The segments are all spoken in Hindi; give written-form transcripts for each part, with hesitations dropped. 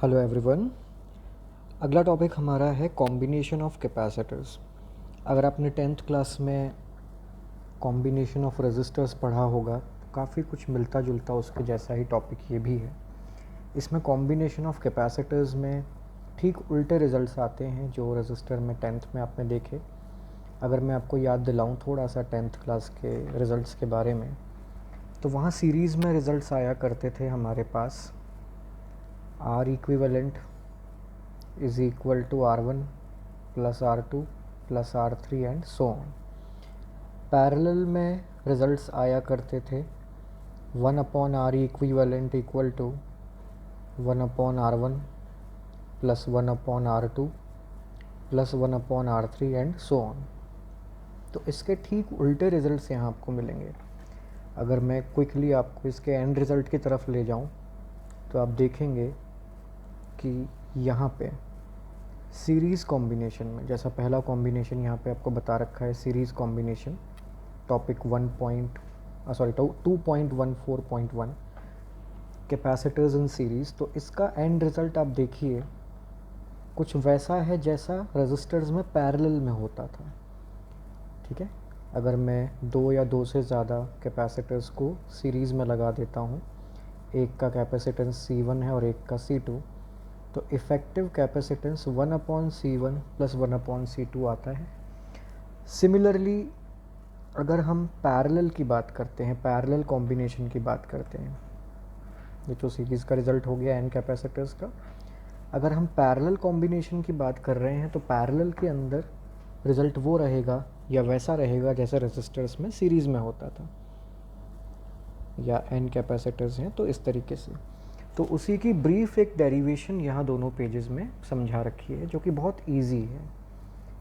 Hello everyone. अगला टॉपिक हमारा है कॉम्बिनेशन ऑफ कैपेसिटर्स। अगर आपने टेंथ क्लास में कॉम्बिनेशन ऑफ रेजिस्टर्स पढ़ा होगा तो काफ़ी कुछ मिलता जुलता उसके जैसा ही टॉपिक ये भी है। इसमें कॉम्बिनेशन ऑफ कैपेसिटर्स में ठीक उल्टे रिजल्ट्स आते हैं जो रेजिस्टर में टेंथ में आपने देखे। अगर मैं आपको याद दिलाऊं थोड़ा सा टेंथ क्लास के रिज़ल्ट्स के बारे में, तो वहाँ सीरीज़ में रिज़ल्ट्स आया करते थे हमारे पास R equivalent is equal to R1 plus R2 plus R3 and so on. Parallel में रिजल्ट्स आया करते थे 1 upon R equivalent equal to 1 upon R1 plus 1 upon R2 plus 1 upon R3 and so on. तो इसके ठीक उल्टे रिजल्ट्स यहाँ आपको मिलेंगे। अगर मैं क्विकली आपको इसके एंड रिज़ल्ट की तरफ ले जाऊँ तो आप देखेंगे कि यहाँ पे सीरीज़ कॉम्बिनेशन में, जैसा पहला कॉम्बिनेशन यहाँ पे आपको बता रखा है सीरीज़ कॉम्बिनेशन टॉपिक 2.14.1 कैपेसिटर्स इन सीरीज़, तो इसका एंड रिज़ल्ट आप देखिए कुछ वैसा है जैसा रजिस्टर्स में पैरेलल में होता था। ठीक है, अगर मैं दो या दो से ज़्यादा कैपेसिटर्स को सीरीज़ में लगा देता हूँ, एक का कैपेसिटेंस C1 है और एक का C2, तो effective capacitance 1 upon C1 plus 1 upon C2 आता है। सिमिलरली अगर हम पैरेलल की बात करते हैं, पैरेलल कॉम्बिनेशन की बात करते हैं, ये तो सीरीज़ का रिज़ल्ट हो गया एन कैपेसिटर्स का। अगर हम पैरेलल कॉम्बिनेशन की बात कर रहे हैं तो पैरेलल के अंदर रिज़ल्ट वो रहेगा या वैसा रहेगा जैसे रेजिस्टर्स में सीरीज़ में होता था, या एन कैपेसिटर्स हैं तो इस तरीके से। तो उसी की ब्रीफ एक डेरिवेशन यहाँ दोनों पेजेस में समझा रखी है जो कि बहुत इजी है।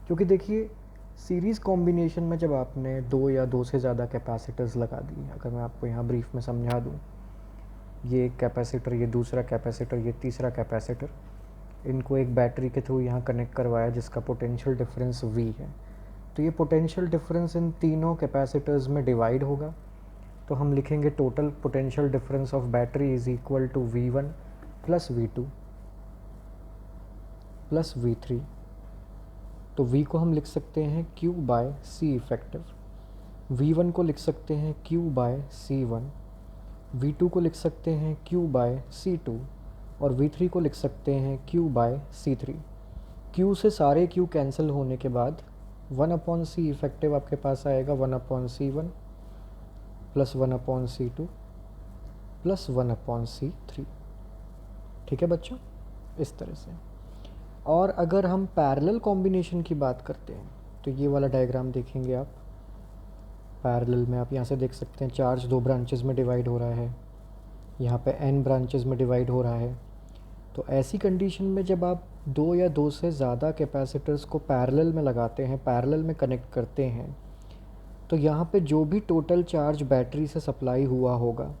क्योंकि देखिए सीरीज़ कॉम्बिनेशन में जब आपने दो या दो से ज़्यादा कैपेसिटर्स लगा दिए, अगर मैं आपको यहाँ ब्रीफ में समझा दूँ, ये एक कैपेसिटर, ये दूसरा कैपेसिटर, ये तीसरा कैपेसिटर, इनको एक बैटरी के थ्रू यहाँ कनेक्ट करवाया जिसका पोटेंशियल डिफरेंस V है। तो ये पोटेंशियल डिफरेंस इन तीनों कैपेसिटर्स में डिवाइड होगा, तो हम लिखेंगे total potential difference of battery is equal to V1 plus V2 plus V3। तो V को हम लिख सकते हैं Q bye C effective, V1 को लिख सकते हैं Q बाय C1, V2 को लिख सकते हैं Q बाय C2 और V3 को लिख सकते हैं Q बाय C3। Q से सारे Q कैंसिल होने के बाद 1 अपॉन C इफेक्टिव आपके पास आएगा 1 upon C1 plus 1 upon C2 plus 1 upon C3। ठीक है बच्चों, इस तरह से। और अगर हम पैरेलल कॉम्बिनेशन की बात करते हैं तो ये वाला डायग्राम देखेंगे आप। पैरेलल में आप यहाँ से देख सकते हैं चार्ज दो ब्रांचेस में डिवाइड हो रहा है, यहाँ पे n ब्रांचेस में डिवाइड हो रहा है। तो ऐसी कंडीशन में जब आप दो या दो से ज़्यादा कैपेसिटर्स को पैरेलल में लगाते हैं, पैरेलल में कनेक्ट करते हैं, तो यहाँ पे जो भी टोटल चार्ज बैटरी से सप्लाई हुआ होगा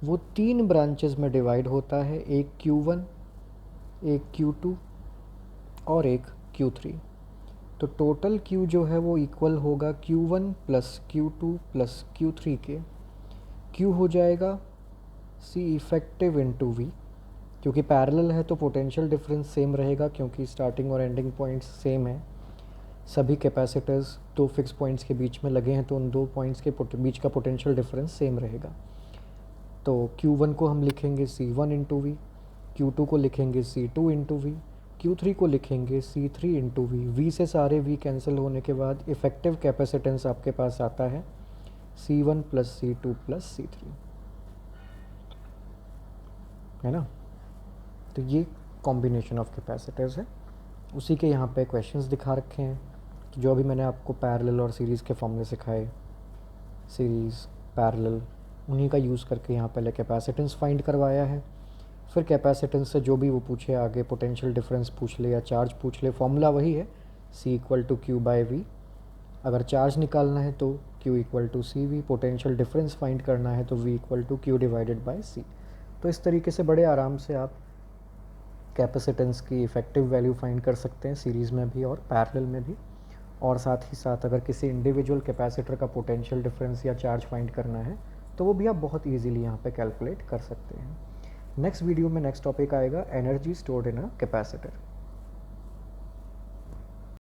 वो तीन ब्रांचेस में डिवाइड होता है, एक Q1, एक Q2 और एक Q3। तो टोटल Q जो है वो इक्वल होगा Q1 plus Q2 plus Q3 के। Q हो जाएगा C इफेक्टिव इंटू V, क्योंकि पैरेलल है तो पोटेंशियल डिफरेंस सेम रहेगा क्योंकि स्टार्टिंग और एंडिंग पॉइंट्स सेम है। सभी कैपेसिटर्स दो फिक्स पॉइंट्स के बीच में लगे हैं तो उन दो पॉइंट्स के बीच का पोटेंशियल डिफरेंस सेम रहेगा। तो Q1 को हम लिखेंगे C1 इंटू वी, Q2 को लिखेंगे C2 इंटू वी, Q3 को लिखेंगे C3 इंटू वी। V से सारे V कैंसिल होने के बाद इफ़ेक्टिव कैपेसिटेंस आपके पास आता है C1 plus C2 plus C3, है ना। तो ये कॉम्बिनेशन ऑफ कैपेसिटर्स है। उसी के यहाँ पे क्वेश्चंस दिखा रखे हैं कि जो अभी मैंने आपको पैरेलल और सीरीज़ के फॉर्मूले सिखाए, सीरीज़ पैरेलल, उन्हीं का यूज़ करके यहाँ पहले कैपेसिटेंस फाइंड करवाया है, फिर कैपेसिटेंस से जो भी वो पूछे आगे, पोटेंशियल डिफरेंस पूछ ले या चार्ज पूछ ले, फॉर्मूला वही है C equal to Q by V। अगर चार्ज निकालना है तो Q equal to CV, potential difference find करना है तो V equal to Q divided by C। तो इस तरीके से बड़े आराम से आप कैपेसिटेंस की इफ़ेक्टिव वैल्यू फाइंड कर सकते हैं सीरीज़ में भी और पैरेलल में भी। और साथ ही साथ अगर किसी इंडिविजुअल कैपेसिटर का पोटेंशियल डिफरेंस या चार्ज फाइंड करना है तो वो भी आप बहुत इजीली यहाँ पे कैलकुलेट कर सकते हैं। नेक्स्ट वीडियो में नेक्स्ट टॉपिक आएगा energy stored in a capacitor.